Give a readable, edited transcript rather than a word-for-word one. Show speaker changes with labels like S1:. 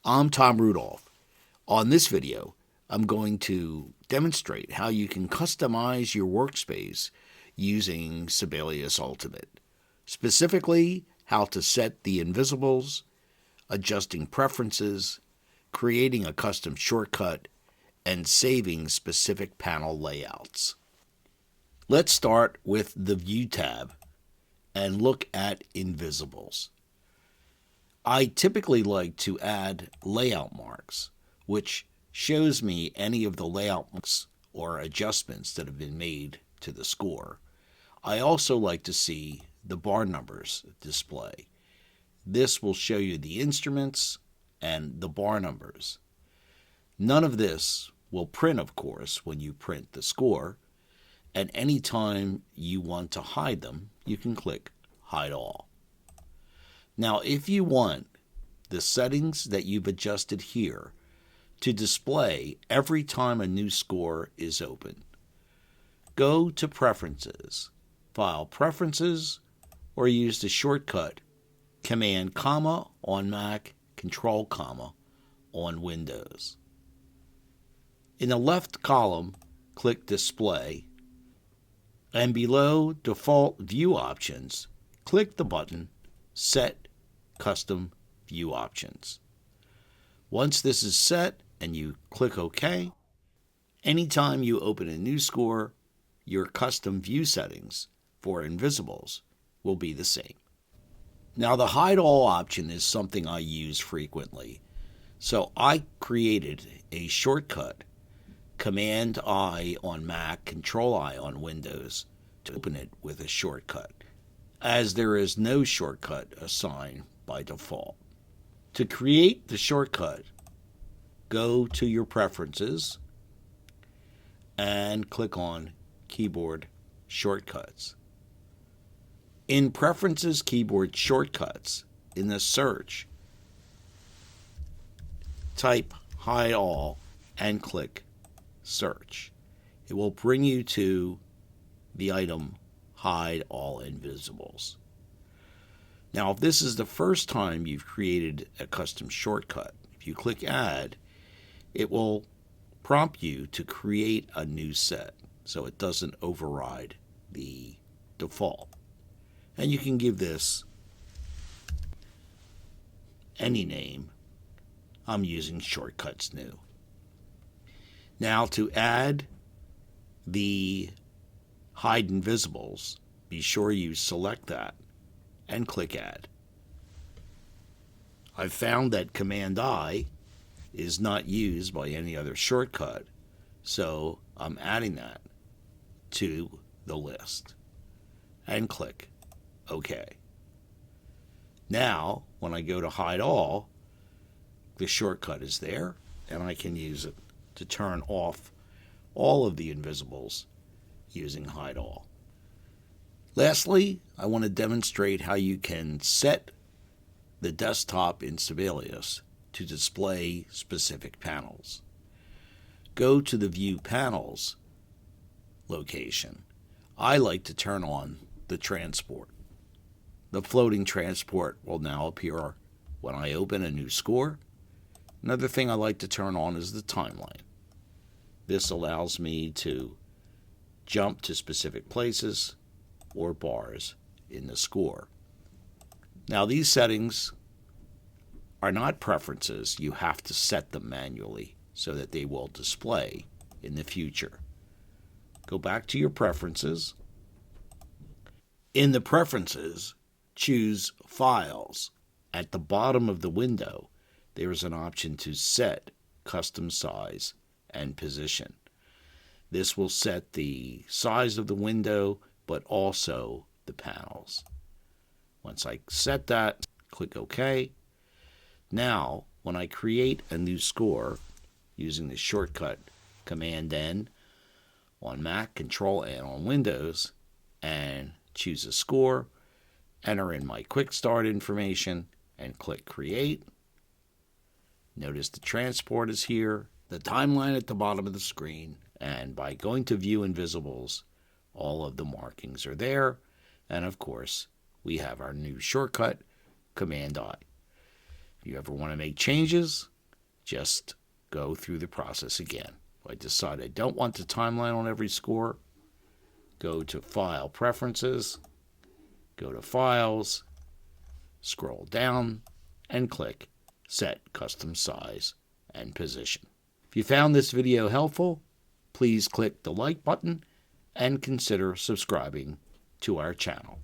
S1: I'm Tom Rudolph. On this video, I'm going to demonstrate how you can customize your workspace using Sibelius Ultimate. Specifically, how to set the invisibles, adjusting preferences, creating a custom shortcut, and saving specific panel layouts. Let's start with the View tab and look at invisibles. I typically like to add layout marks, which shows me any of the layout marks or adjustments that have been made to the score. I also like to see the bar numbers display. This will show you the instruments and the bar numbers. None of this will print, of course, when you print the score, and anytime you want to hide them, you can click Hide All. Now, if you want the settings that you've adjusted here to display every time a new score is open, go to Preferences, File Preferences, or use the shortcut Command comma on Mac, Control comma on Windows. In the left column, click Display, and below Default View Options, click the button Set Custom View Options. Once this is set and you click OK, anytime you open a new score, your custom view settings for invisibles will be the same. Now, the Hide All option is something I use frequently, so I created a shortcut, Command-I on Mac, Control-I on Windows, to open it with a shortcut, as there is no shortcut assigned by default. To create the shortcut, go to your Preferences and click on Keyboard Shortcuts. In Preferences Keyboard Shortcuts, in the search, type Hide All and click Search. It will bring you to the item Hide All Invisibles. Now, if this is the first time you've created a custom shortcut, if you click Add, it will prompt you to create a new set so it doesn't override the default. And you can give this any name. I'm using Shortcuts New. Now, to add the Hide Invisibles, be sure you select that and click Add. I've found that Command-I is not used by any other shortcut, so I'm adding that to the list. And click OK. Now, when I go to Hide All, the shortcut is there, and I can use it to turn off all of the invisibles using Hide All. Lastly, I want to demonstrate how you can set the desktop in Sibelius to display specific panels. Go to the View Panels location. I like to turn on the transport. The floating transport will now appear when I open a new score. Another thing I like to turn on is the timeline. This allows me to jump to specific places or bars in the score. Now, these settings are not preferences. You have to set them manually so that they will display in the future. Go back to your preferences. In the preferences, choose Files. At the bottom of the window, there is an option to set custom size and position. This will set the size of the window, but also the panels. Once I set that, click OK. Now, when I create a new score using the shortcut Command-N on Mac, Control-N on Windows, and choose a score, enter in my quick start information, and click Create. Notice the transport is here, the timeline at the bottom of the screen, and by going to View Invisibles, all of the markings are there, and of course, we have our new shortcut, Command-I. If you ever want to make changes, just go through the process again. If I decide I don't want the timeline on every score, go to File Preferences, go to Files, scroll down, and click Set Custom Size and Position. If you found this video helpful, please click the like button and consider subscribing to our channel.